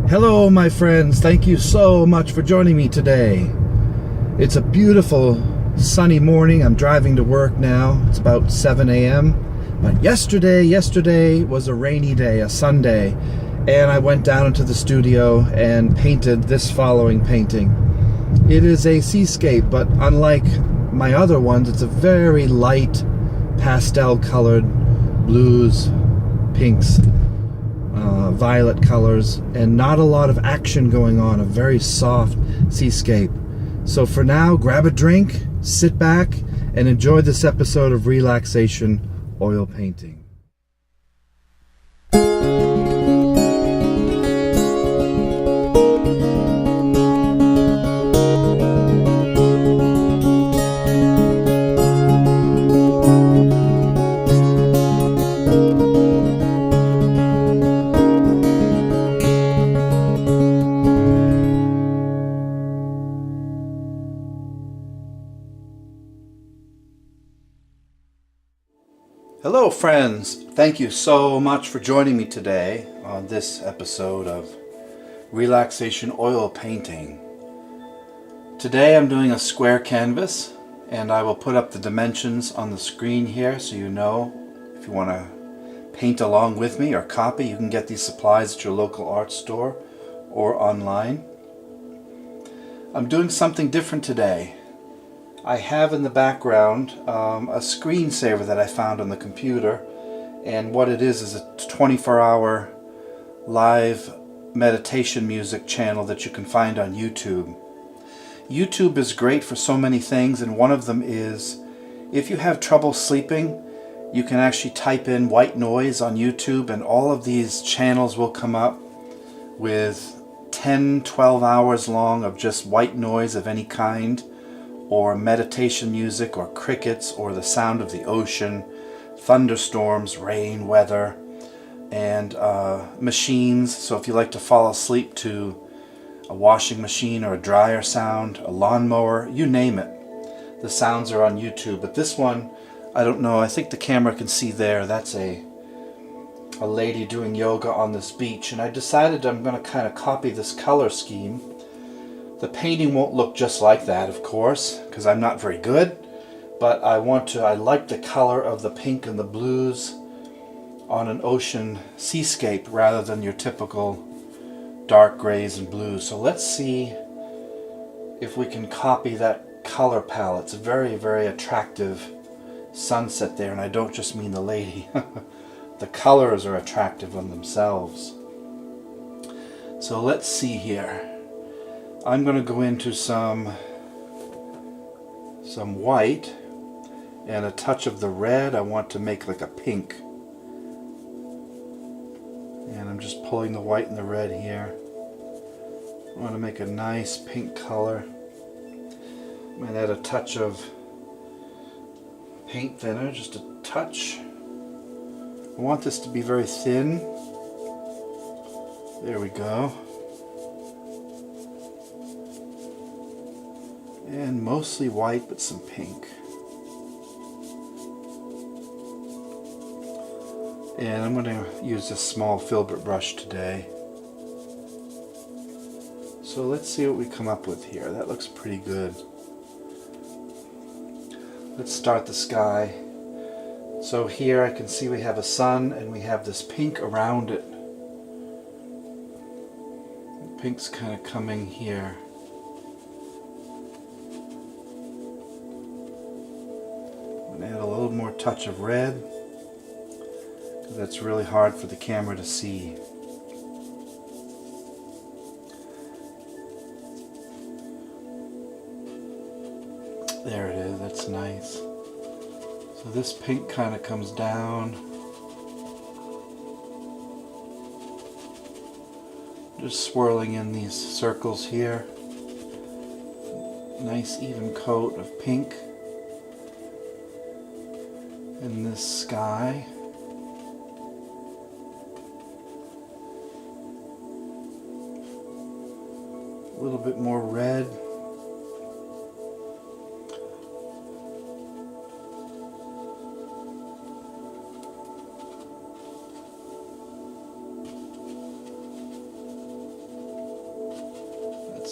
Hello, my friends. Thank you so much for joining me today. It's a beautiful sunny morning. I'm driving to work now. It's about 7 a.m. But yesterday was a rainy day, a Sunday, and I went down into the studio and painted this following painting. It is a seascape, but unlike my other ones, it's a very light pastel colored blues, pinks, violet colors, and not a lot of action going on. A very soft seascape. So for now, grab a drink, sit back, and enjoy this episode of Relaxation Oil Painting. Hello friends, thank you so much for joining me today on this episode of Relaxation Oil Painting. Today I'm doing a square canvas, and I will put up the dimensions on the screen here so you know if you want to paint along with me or copy. You can get these supplies at your local art store or online. I'm doing something different today. I have in the background a screensaver that I found on the computer, and what it is a 24-hour live meditation music channel that you can find on YouTube. YouTube is great for so many things, and one of them is if you have trouble sleeping, you can actually type in white noise on YouTube, and all of these channels will come up with 10-12 hours long of just white noise of any kind, or meditation music, or crickets, or the sound of the ocean, thunderstorms, rain, weather, and machines. So if you like to fall asleep to a washing machine or a dryer sound, a lawnmower, you name it, the sounds are on YouTube. But this one, I don't know, I think the camera can see there, that's a lady doing yoga on this beach, and I decided I'm going to kind of copy this color scheme. The painting won't look just like that, of course, because I'm not very good, but I like the color of the pink and the blues on an ocean seascape rather than your typical dark grays and blues. So let's see if we can copy that color palette. It's a very, very attractive sunset there, and I don't just mean the lady. The colors are attractive on themselves. So let's see here. I'm going to go into some white and a touch of the red. I want to make like a pink. And I'm just pulling the white and the red here. I want to make a nice pink color. I'm going to add a touch of paint thinner, just a touch. I want this to be very thin. There we go. And mostly white, but some pink. And I'm going to use this small filbert brush today. So let's see what we come up with here. That looks pretty good. Let's start the sky. So here I can see we have a sun, and we have this pink around it. The pink's kind of coming here. Add a little more touch of red, because that's really hard for the camera to see. There it is, that's nice. So this pink kind of comes down. Just swirling in these circles here. Nice even coat of pink in this sky. A little bit more red.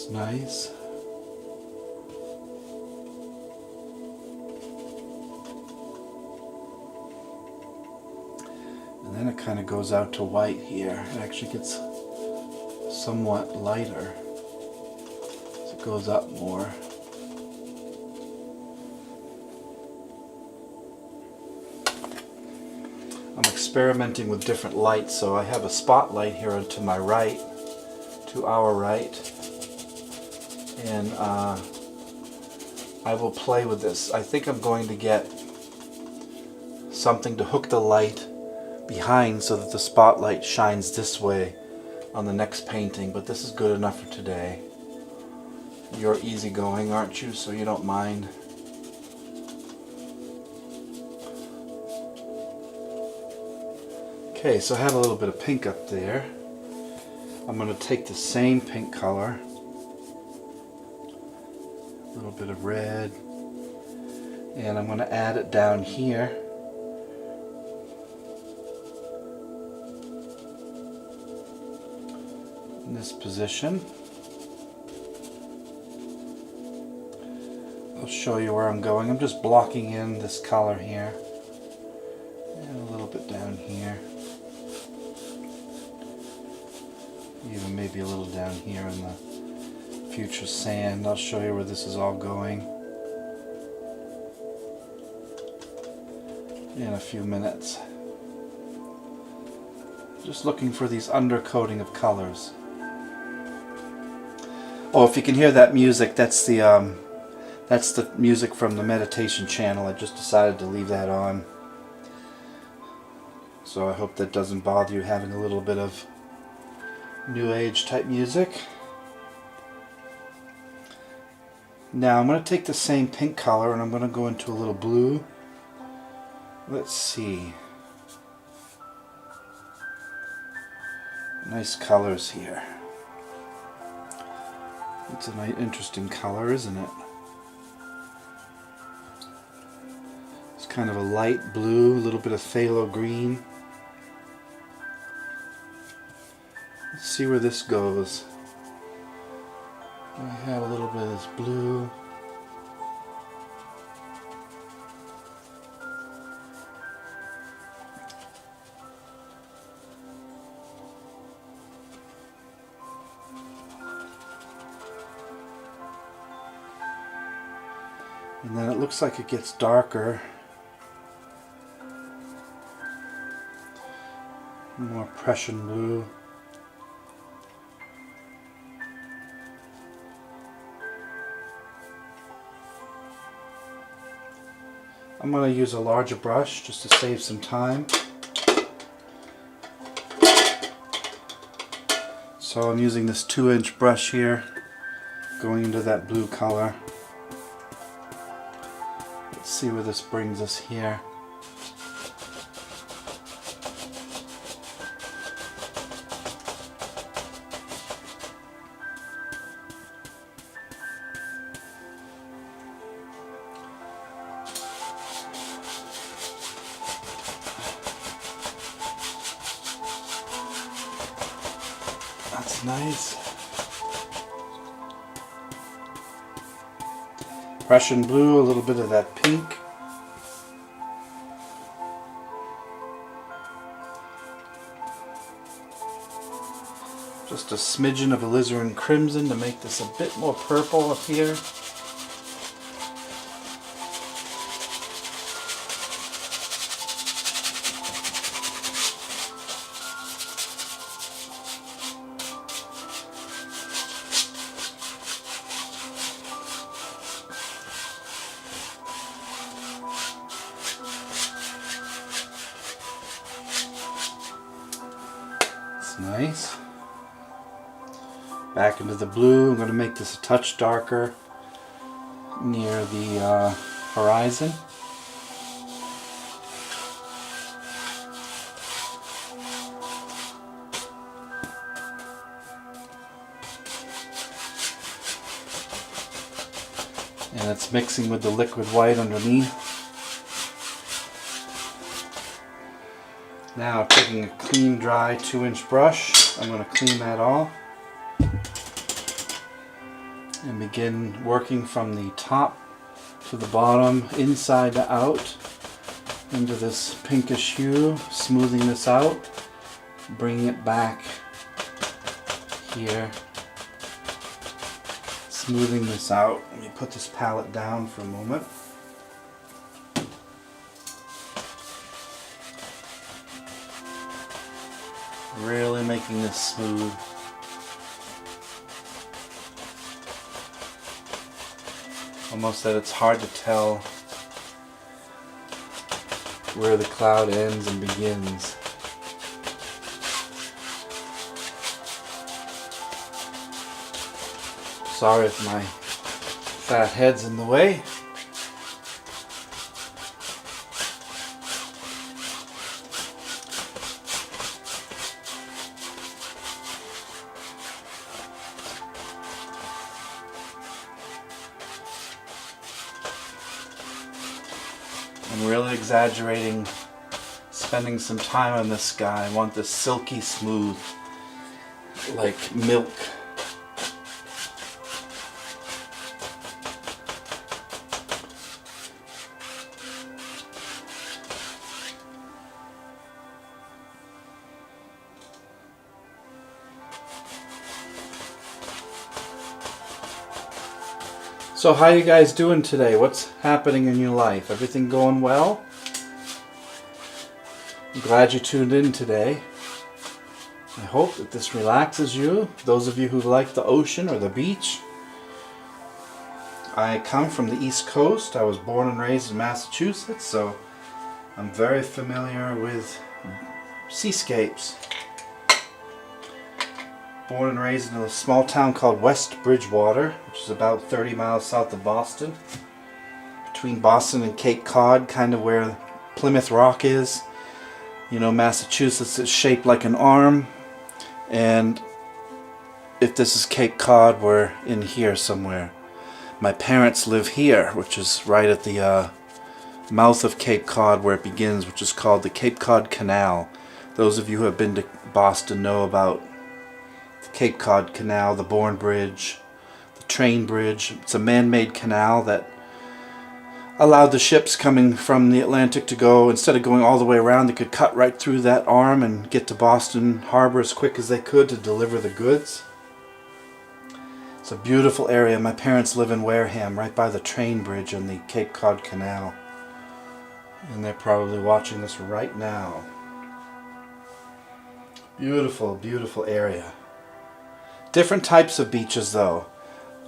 It's nice. And then it kind of goes out to white here. It actually gets somewhat lighter as it goes up more. I'm experimenting with different lights, so I have a spotlight here to my right, to our right, and I will play with this. I think I'm going to get something to hook the light behind so that the spotlight shines this way on the next painting, but this is good enough for today. You're easygoing, aren't you? So you don't mind. Okay, so I have a little bit of pink up there. I'm going to take the same pink color, a little bit of red, and I'm going to add it down here. In this position. I'll show you where I'm going. I'm just blocking in this color here and a little bit down here, even maybe a little down here in the future sand. I'll show you where this is all going in a few minutes. Just looking for these undercoating of colors. Oh, if you can hear that music, that's the music from the meditation channel. I just decided to leave that on. So I hope that doesn't bother you, having a little bit of new age type music. Now I'm going to take the same pink color and I'm going to go into a little blue. Let's see. Nice colors here. It's a nice, interesting color, isn't it? It's kind of a light blue, a little bit of phthalo green. Let's see where this goes. I have a little bit of this blue. And then it looks like it gets darker. More Prussian blue. I'm going to use a larger brush just to save some time. So I'm using this 2-inch brush here, going into that blue color. Let's see where this brings us here. That's nice. Prussian blue, a little bit of that pink. Just a smidgen of alizarin crimson to make this a bit more purple up here. Nice. Back into the blue. I'm going to make this a touch darker near the horizon. And it's mixing with the liquid white underneath. Now taking a clean, dry 2-inch brush, I'm going to clean that off. and begin working from the top to the bottom, inside to out, into this pinkish hue, smoothing this out, bringing it back here, smoothing this out. Let me put this palette down for a moment. Really making this smooth. Almost that it's hard to tell where the cloud ends and begins. Sorry if my fat head's in the way. I'm really exaggerating, spending some time on this guy. I want this silky smooth, like milk. So how you guys doing today? What's happening in your life? Everything going well? I'm glad you tuned in today. I hope that this relaxes you. Those of you who like the ocean or the beach. I come from the East Coast. I was born and raised in Massachusetts, so I'm very familiar with seascapes. Born and raised in a small town called West Bridgewater, which is about 30 miles south of Boston. Between Boston and Cape Cod, kind of where Plymouth Rock is. You know, Massachusetts is shaped like an arm. And if this is Cape Cod, we're in here somewhere. My parents live here, which is right at the mouth of Cape Cod where it begins, which is called the Cape Cod Canal. Those of you who have been to Boston know about Cape Cod Canal, the Bourne Bridge, the train bridge. It's a man-made canal that allowed the ships coming from the Atlantic to go, instead of going all the way around, they could cut right through that arm and get to Boston Harbor as quick as they could to deliver the goods. It's a beautiful area. My parents live in Wareham, right by the train bridge on the Cape Cod Canal. And they're probably watching this right now. Beautiful, beautiful area. Different types of beaches though.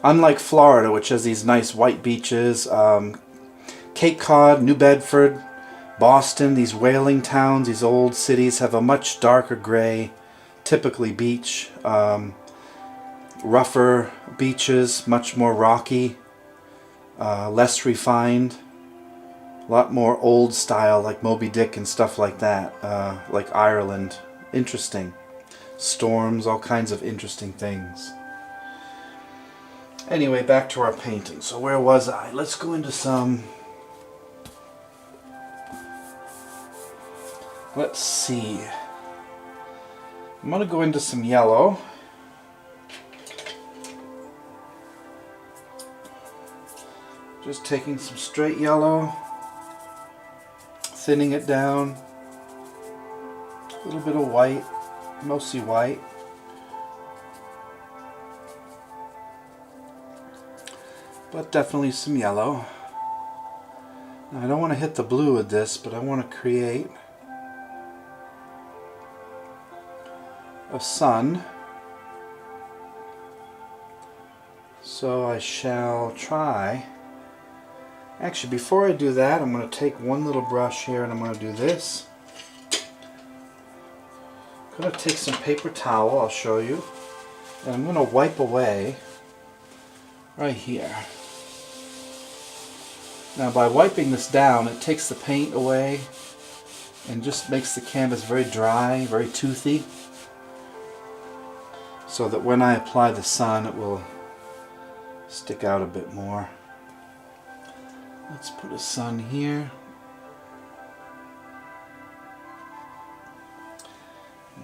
Unlike Florida, which has these nice white beaches, Cape Cod, New Bedford, Boston, these whaling towns, these old cities have a much darker gray, typically beach. Rougher beaches, much more rocky, less refined, a lot more old style like Moby Dick and stuff like that, like Ireland. Interesting. Storms, all kinds of interesting things. Anyway, back to our painting. So where was I? Let's go into some... Let's see. I'm going to go into some yellow. Just taking some straight yellow, thinning it down, a little bit of white, mostly white. But definitely some yellow. Now, I don't want to hit the blue with this, but I want to create a sun. So I shall try. Actually, before I do that, I'm going to take one little brush here and I'm going to do this. I'm going to take some paper towel, I'll show you, and I'm going to wipe away right here. Now by wiping this down, it takes the paint away and just makes the canvas very dry, very toothy, so that when I apply the sun it will stick out a bit more. Let's put a sun here.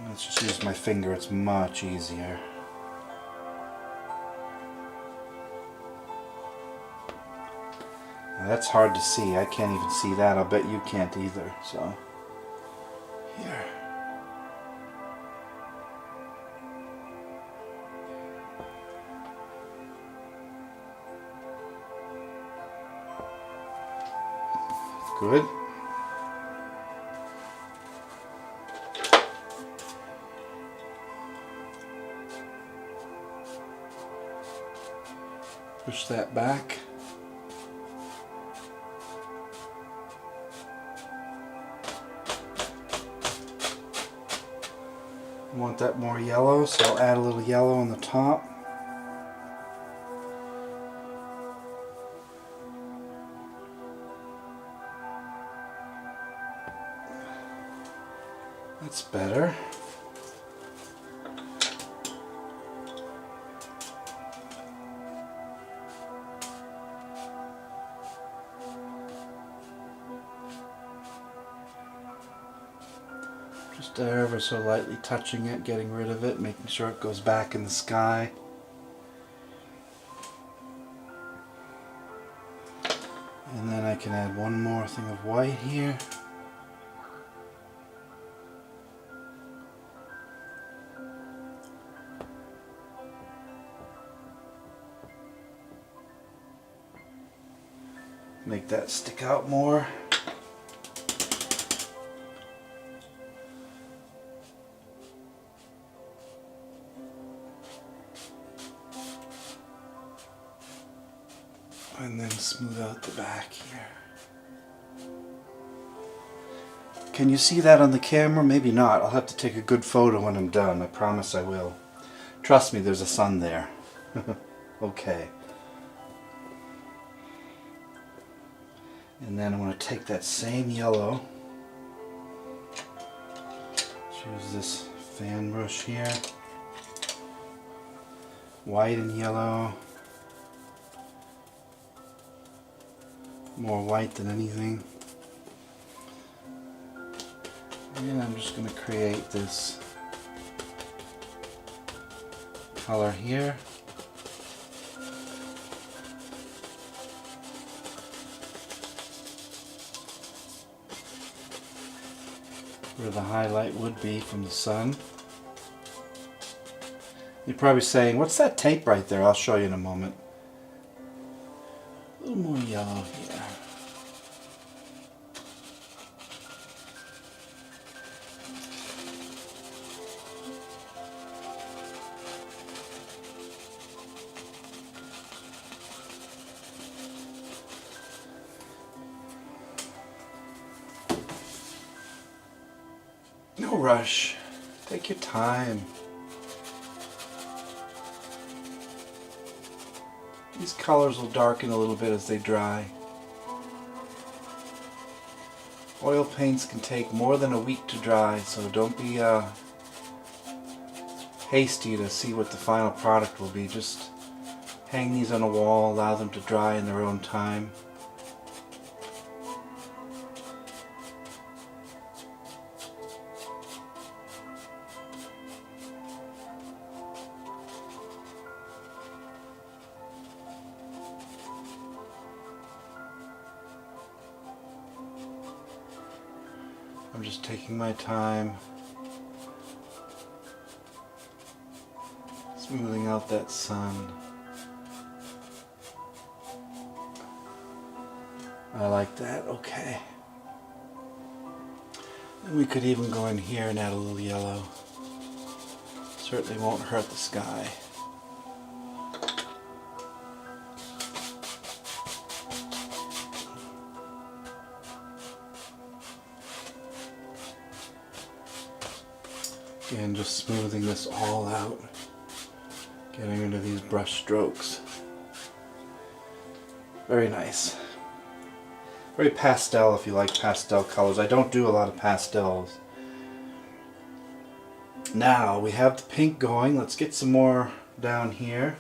Let's just use my finger, it's much easier. That's hard to see. I can't even see that. I'll bet you can't either. So, here. Good. Push that back. I want that more yellow, so I'll add a little yellow on the top. That's better. Just ever so lightly touching it, getting rid of it, making sure it goes back in the sky. And then I can add one more thing of white here. Make that stick out more. And then smooth out the back here. Can you see that on the camera? Maybe not. I'll have to take a good photo when I'm done. I promise I will. Trust me, there's a sun there. Okay. And then I'm going to take that same yellow. Choose this fan brush here. White and yellow. More white than anything. And I'm just going to create this color here. Where the highlight would be from the sun. You're probably saying, what's that tape right there? I'll show you in a moment. A little more yellow here. No rush. Take your time. These colors will darken a little bit as they dry. Oil paints can take more than a week to dry, so don't be hasty to see what the final product will be. Just hang these on a wall, allow them to dry in their own time. I'm just taking my time, smoothing out that sun. I like that, okay. And we could even go in here and add a little yellow. Certainly won't hurt the sky. Again, just smoothing this all out, getting rid of these brush strokes. Very nice. Very pastel if you like pastel colors. I don't do a lot of pastels. Now we have the pink going. Let's get some more down here.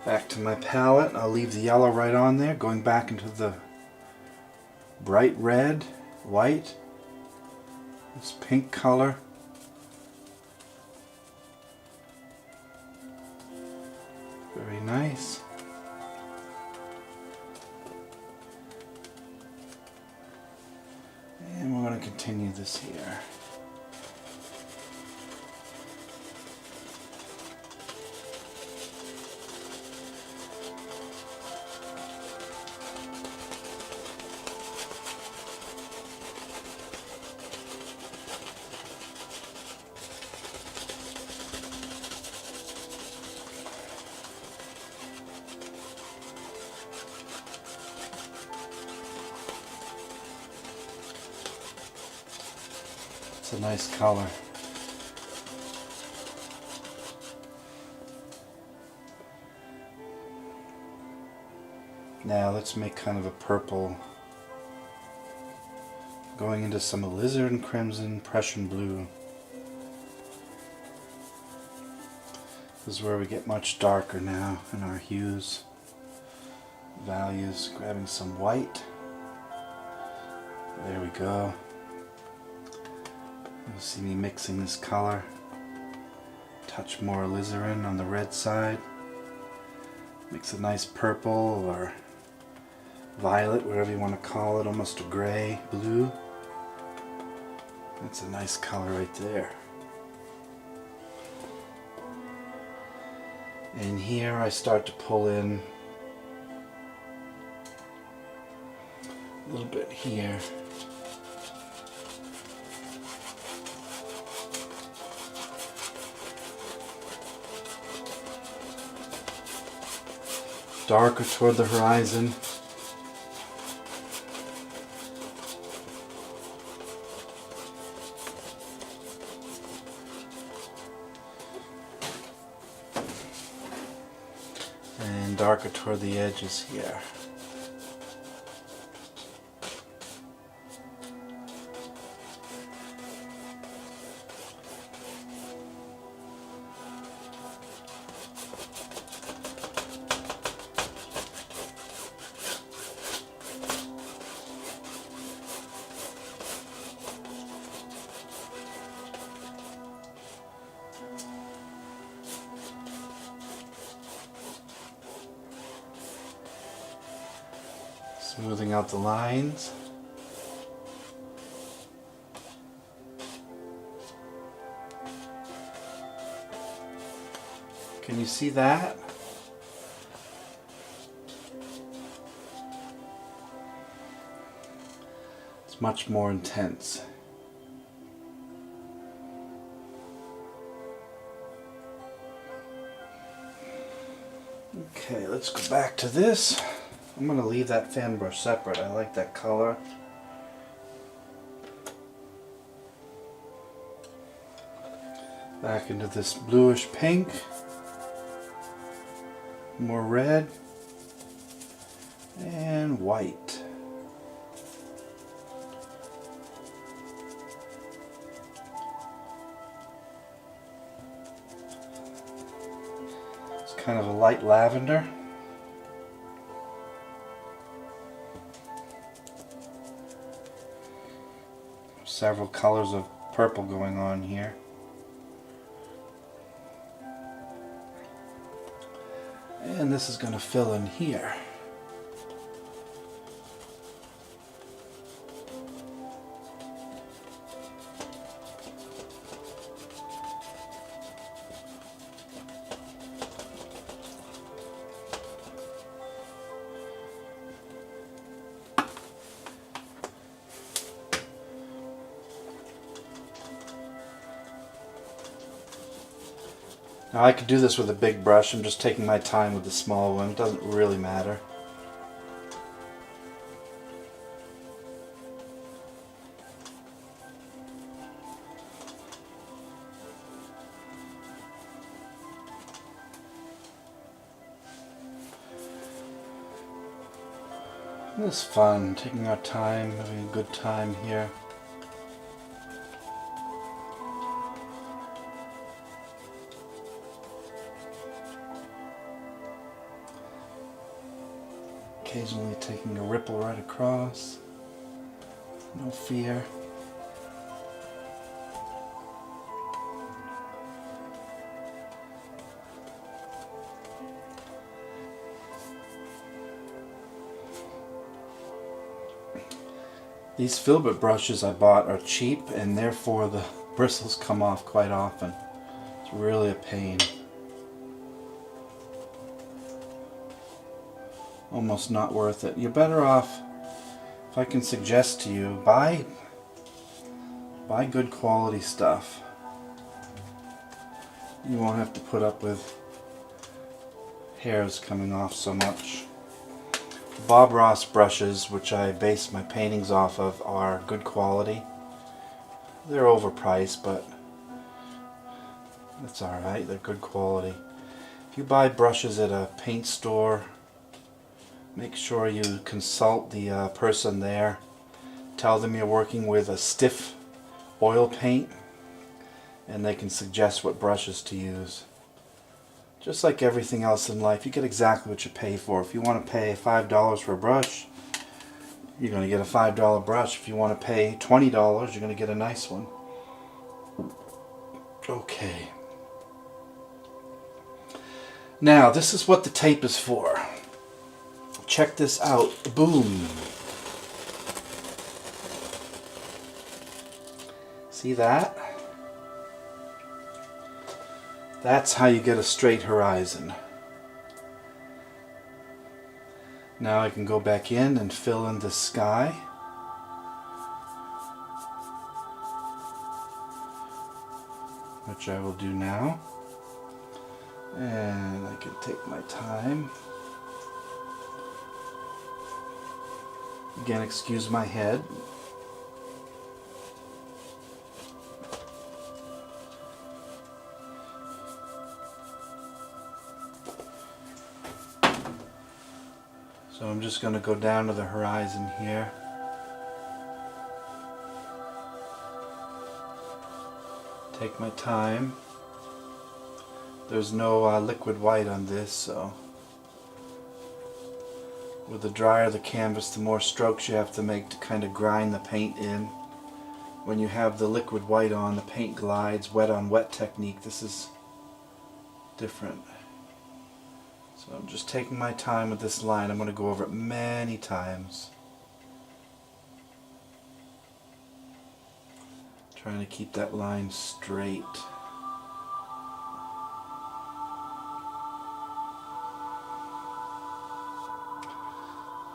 Back to my palette. I'll leave the yellow right on there, going back into the bright red, white, this pink color. Very nice. nice. And we're going to continue this here. It's a nice color. Now let's make kind of a purple, going into some alizarin crimson, Prussian blue. This is where we get much darker now in our hues, values. Grabbing some white. There we go. You'll see me mixing this color. Touch more alizarin on the red side. Makes a nice purple or violet, whatever you want to call it, almost a gray blue. That's a nice color right there. And here I start to pull in a little bit here. Darker toward the horizon. And darker toward the edges here. Smoothing out the lines. Can you see that? It's much more intense. Okay, let's go back to this. I'm going to leave that fan brush separate. I like that color. Back into this bluish pink. More red. And white. It's kind of a light lavender. Several colors of purple going on here. And this is going to fill in here. Now I could do this with a big brush. I'm just taking my time with the small one. It doesn't really matter. It's fun, taking our time, having a good time here. Occasionally taking a ripple right across. No fear. These filbert brushes I bought are cheap, and therefore the bristles come off quite often. It's really a pain. Almost not worth it. You're better off, if I can suggest to you, buy good quality stuff. You won't have to put up with hairs coming off so much. Bob Ross brushes, which I base my paintings off of, are good quality. They're overpriced, but that's alright. They're good quality. If you buy brushes at a paint store, make sure you consult the person there. Tell them you're working with a stiff oil paint, and they can suggest what brushes to use. Just like everything else in life, you get exactly what you pay for. If you want to pay $5 for a brush, you're going to get a $5 brush. If you want to pay $20, you're going to get a nice one. Okay. Now, this is what the tape is for. Check this out. Boom. See that? That's how you get a straight horizon. Now I can go back in and fill in the sky. Which I will do now. And I can take my time. Again, excuse my head. So I'm just going to go down to the horizon here. Take my time. There's no liquid white on this, so with the drier the canvas, the more strokes you have to make to kind of grind the paint in. When you have the liquid white on, the paint glides. Wet on wet technique, this is different. So I'm just taking my time with this line. I'm going to go over it many times. Trying to keep that line straight.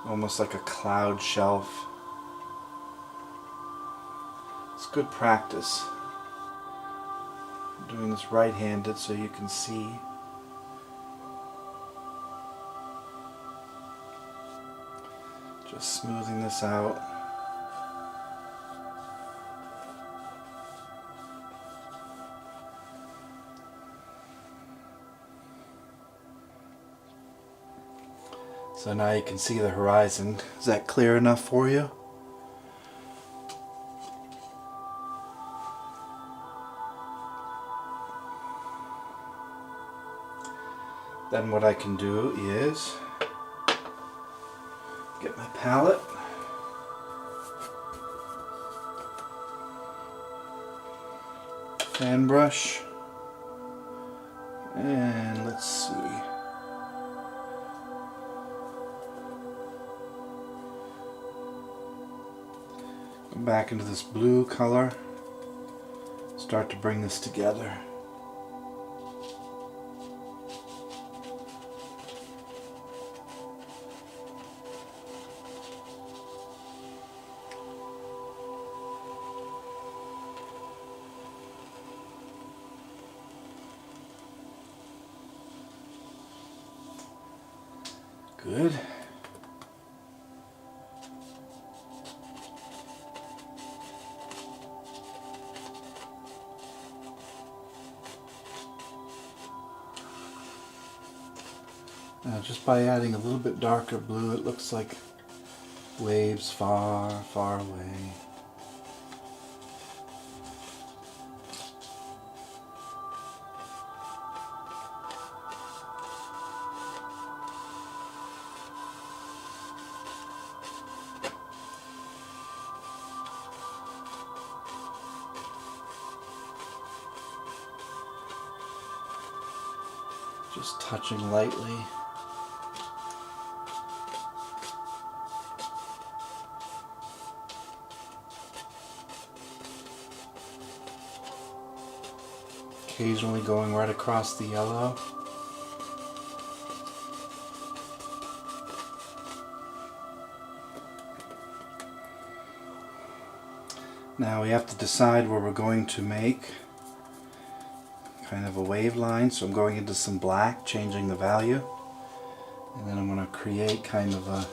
Almost like a cloud shelf. It's good practice. I'm doing this right-handed so you can see. Just smoothing this out. So now you can see the horizon. Is that clear enough for you? Then what I can do is get my palette, fan brush, and let's see. Go back into this blue color. Start to bring this together. Good. Now just by adding a little bit darker blue, it looks like waves far, far away. Just touching lightly. occasionally going right across the yellow. Now we have to decide where we're going to make kind of a wave line. So I'm going into some black, changing the value. And then I'm going to create kind of a...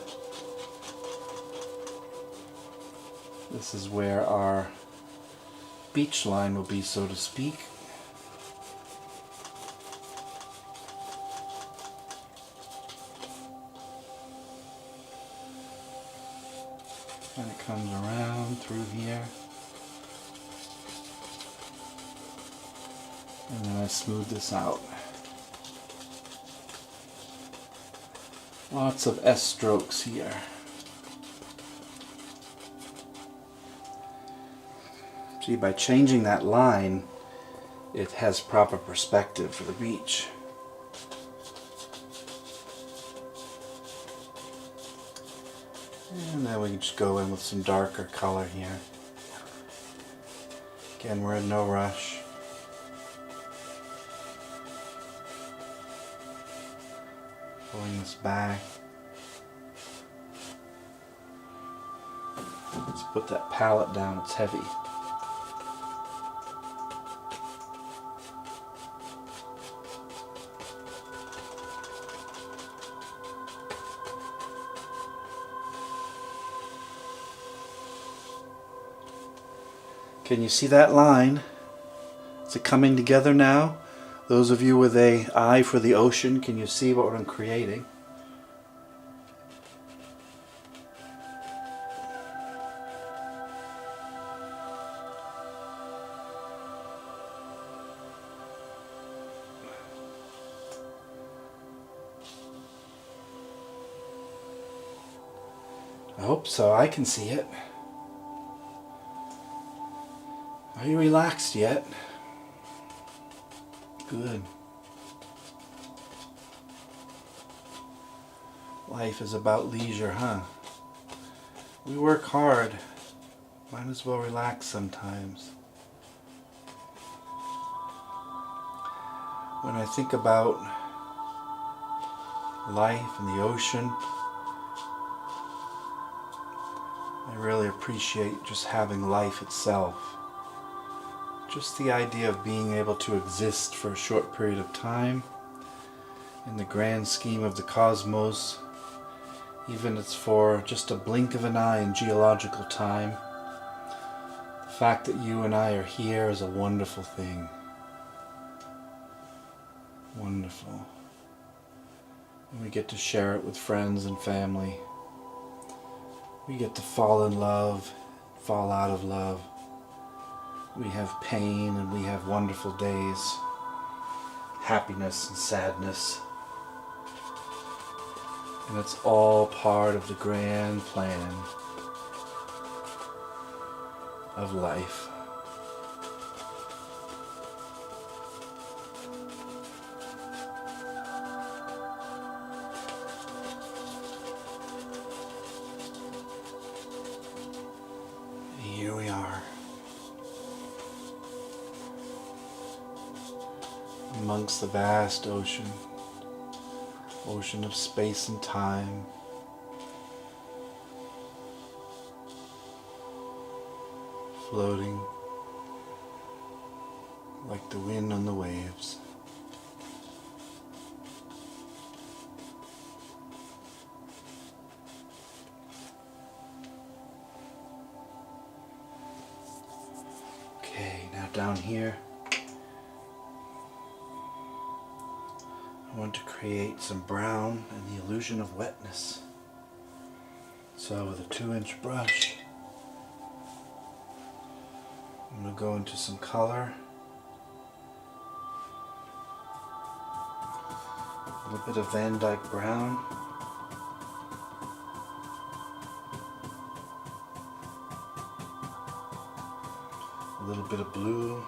This is where our beach line will be, so to speak. And it comes around through here. And then I smooth this out. Lots of S strokes here. See, by changing that line, it has proper perspective for the beach. And then we can just go in with some darker color here. Again, we're in no rush. Pulling this back. Let's put that palette down, it's heavy. Can you see that line? Is it coming together now? Those of you with an eye for the ocean, can you see what I'm creating? I hope so. I can see it. Are you relaxed yet? Good. Life is about leisure, huh? We work hard. Might as well relax sometimes. When I think about life and the ocean, I really appreciate just having life itself. Just the idea of being able to exist for a short period of time in the grand scheme of the cosmos, even if it's for just a blink of an eye in geological time. The fact that you and I are here is a wonderful thing. Wonderful. And we get to share it with friends and family. We get to fall in love, fall out of love. We have pain and we have wonderful days, happiness and sadness. And it's all part of the grand plan of life. Here we are. Amongst the vast ocean of space and time, floating like the wind on the waves. Okay, now down here, I want to create some brown and the illusion of wetness. So with a 2-inch brush, I'm going to go into some color, a little bit of Van Dyke brown, a little bit of blue,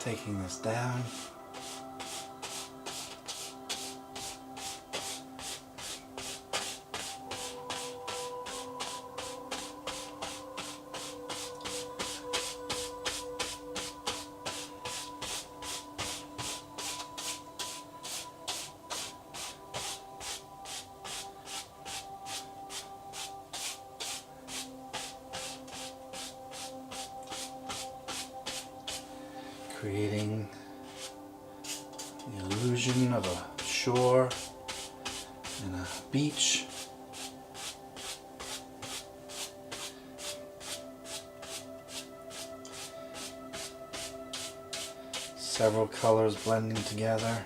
Taking this down. Creating the illusion of a shore and a beach. Several colors blending together.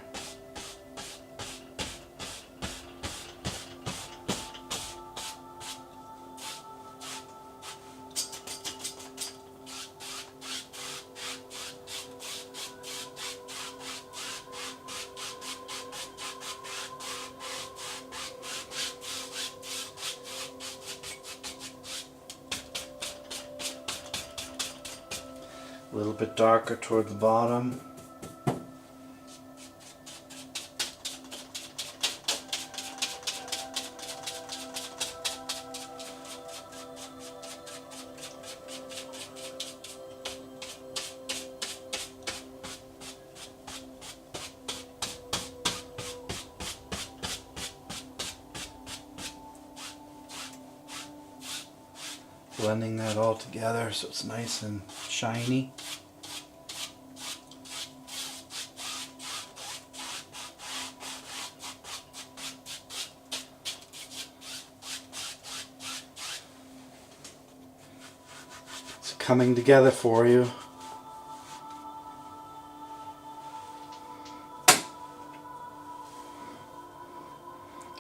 A little bit darker toward the bottom. Blending that all together so it's nice and shiny. It's coming together for you.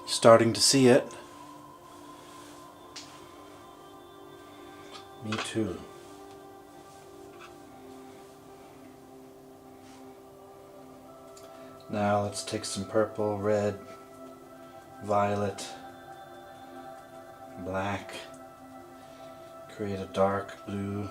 Starting to see it. Me too. Now let's take some purple, red, violet, black, create a dark blue.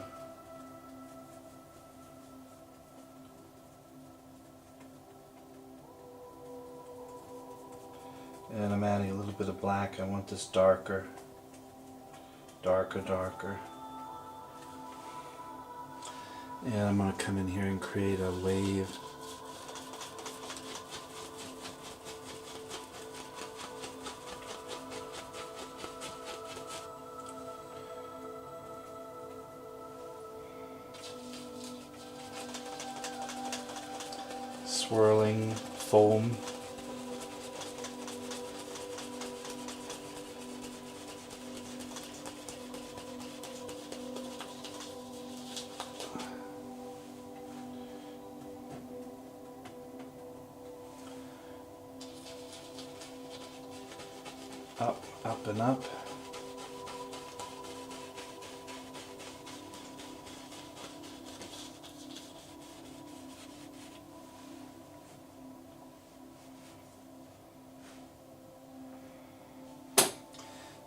And I'm adding a little bit of black. I want this darker, darker. And I'm going to come in here and create a wave. Swirling foam. Up and up.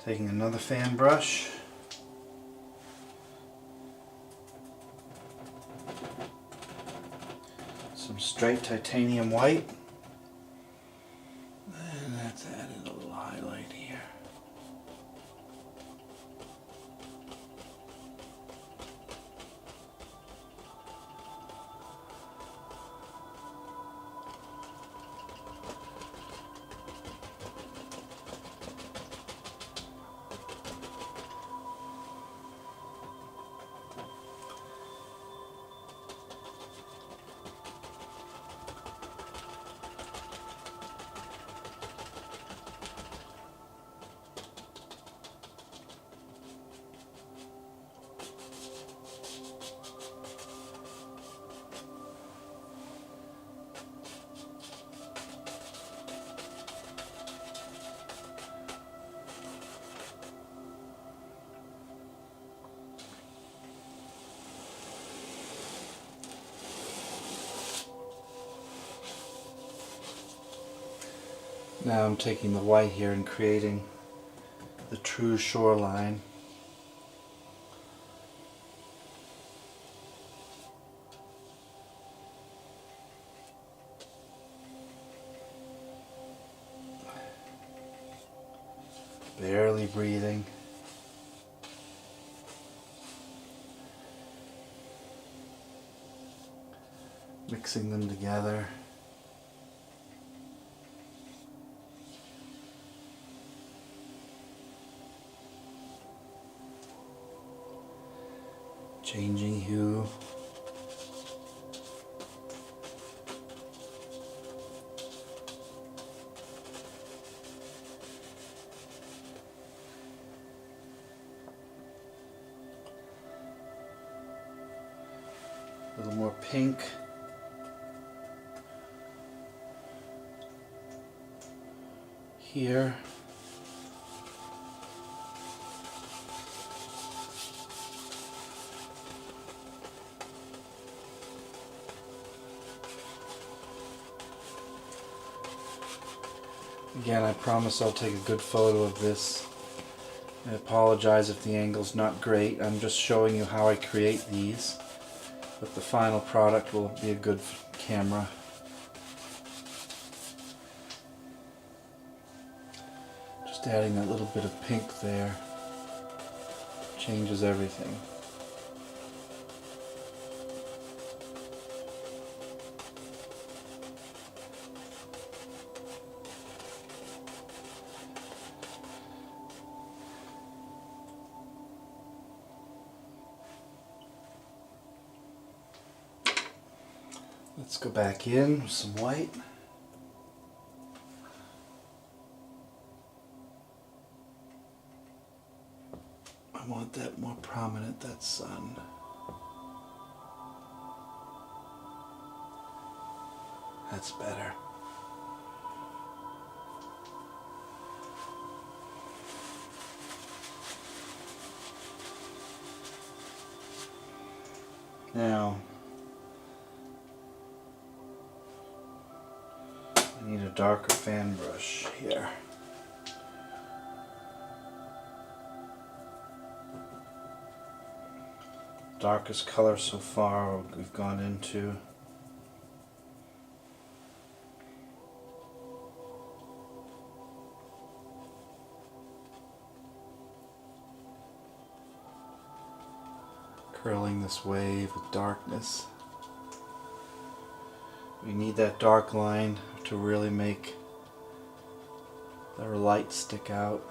Taking another fan brush. Some straight titanium white. And that's added a little highlight here. Now I'm taking the white here and creating the true shoreline. barely breathing. Mixing them together. Changing hue. A little more pink. Here. Again, I promise I'll take a good photo of this. I apologize if the angle's not great. I'm just showing you how I create these. But the final product will be a good camera. Just adding that little bit of pink there changes everything. Let's go back in with some white. I want that more prominent, that sun. That's better. Now, I need a darker fan brush here. Darkest color so far we've gone into. Curling this wave with darkness. We need that dark line to really make the light stick out.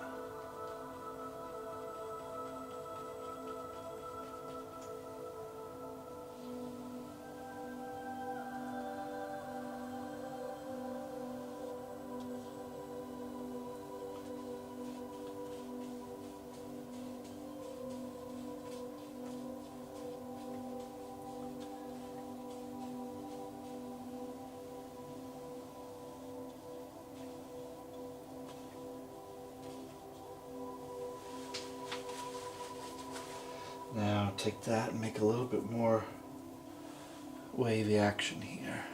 Now take that and make a little bit more wavy action here.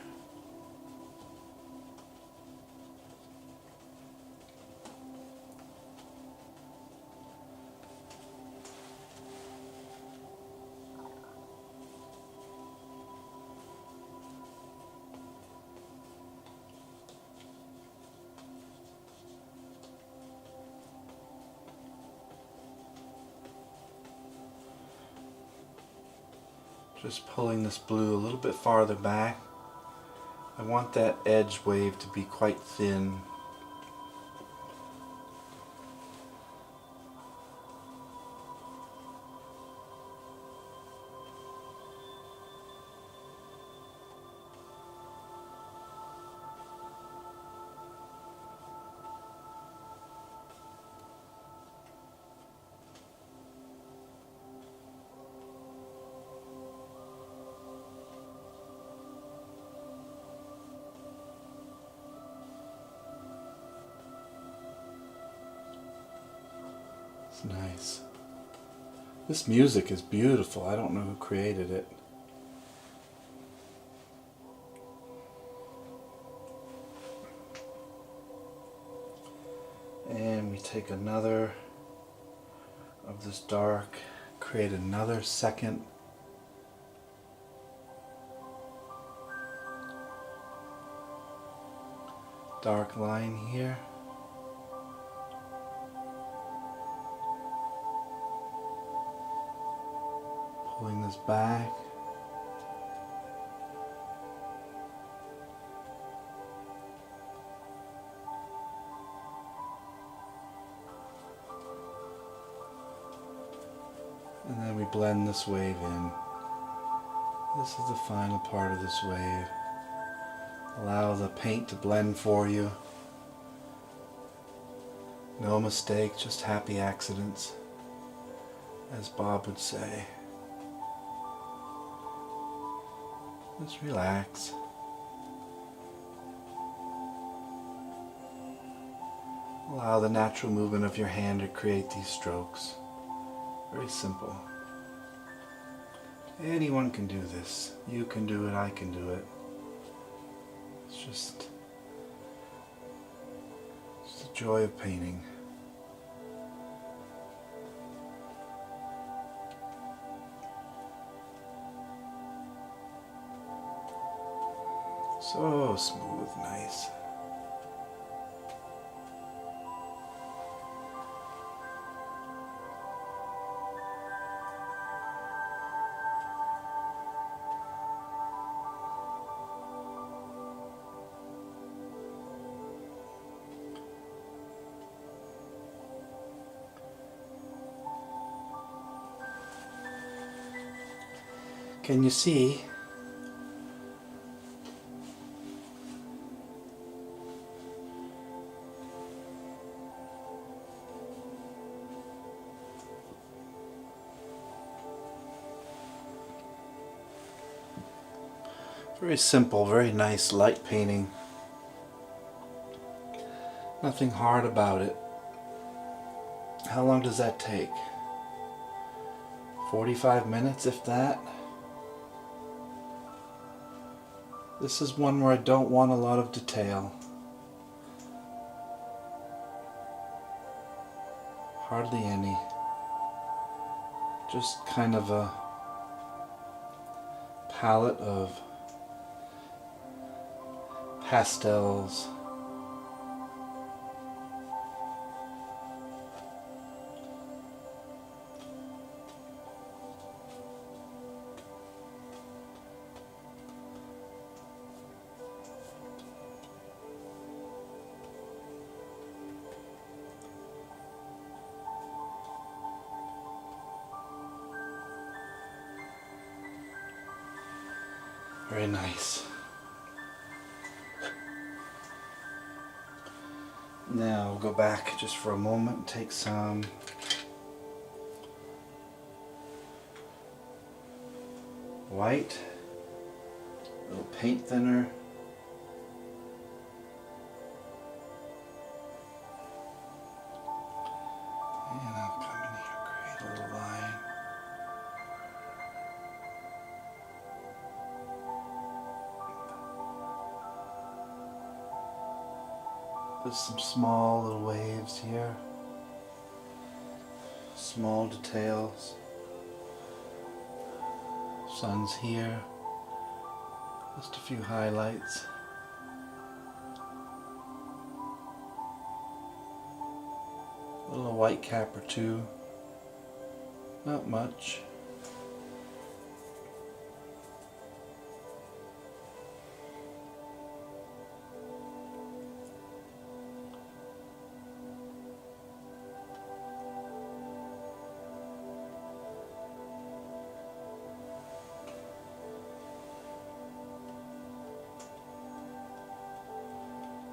Just pulling this blue a little bit farther back. I want that edge wave to be quite thin. It's nice. This music is beautiful. I don't know who created it. And we take another of this dark, create another second dark line here. Pulling this back. And then we blend this wave in. This is the final part of this wave. Allow the paint to blend for you. No mistakes, just happy accidents, as Bob would say. Just relax. Allow the natural movement of your hand to create these strokes. Very simple. Anyone can do this. You can do it, I can do it. It's just the joy of painting. So smooth, nice. Can you see? Very simple, very nice light painting. Nothing hard about it. How long does that take? 45 minutes, if that? This is one where I don't want a lot of detail. Hardly any. Just kind of a palette of pastels. Very nice. Now we'll go back just for a moment and take some white, a little paint thinner. And I'll come in here, create a little line. There's some small little waves here, small details. Sun's here, just a few highlights. A little white cap or two, not much.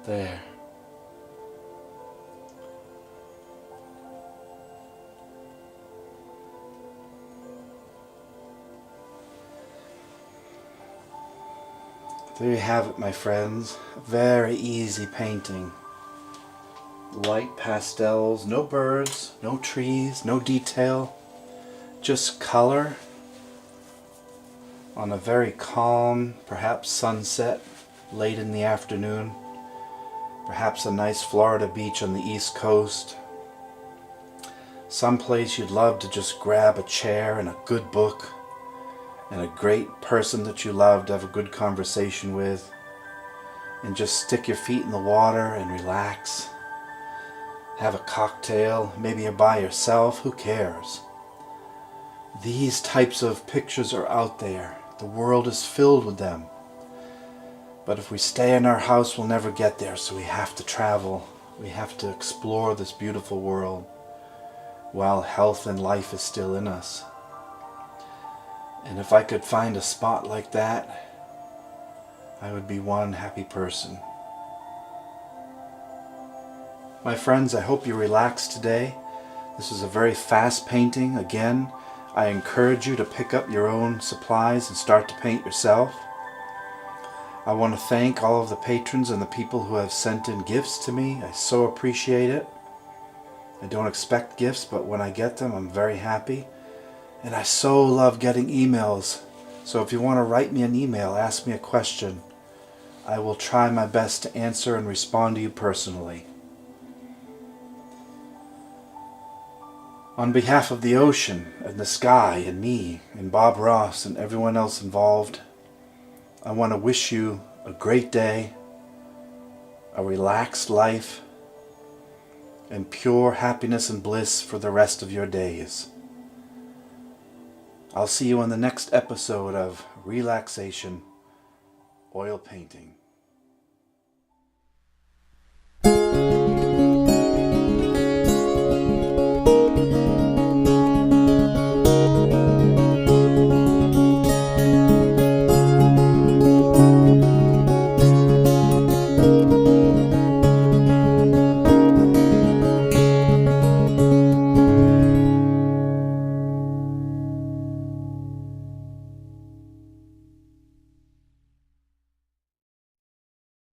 There. There you have it, my friends. Very easy painting. Light pastels, no birds, no trees, no detail. Just color on a very calm, perhaps sunset late in the afternoon. Perhaps a nice Florida beach on the East Coast. Someplace you'd love to just grab a chair and a good book and a great person that you love to have a good conversation with, and just stick your feet in the water and relax. Have a cocktail, maybe you're by yourself, who cares? These types of pictures are out there. The world is filled with them. But if we stay in our house, we'll never get there. So we have to travel. We have to explore this beautiful world while health and life is still in us. And if I could find a spot like that, I would be one happy person. My friends, I hope you relaxed today. This is a very fast painting. Again, I encourage you to pick up your own supplies and start to paint yourself. I want to thank all of the patrons and the people who have sent in gifts to me. I so appreciate it. I don't expect gifts, but when I get them, I'm very happy. And I so love getting emails. So if you want to write me an email, ask me a question, I will try my best to answer and respond to you personally. On behalf of the ocean and the sky and me and Bob Ross and everyone else involved, I want to wish you a great day, a relaxed life, and pure happiness and bliss for the rest of your days. I'll see you on the next episode of Relaxation Oil Painting.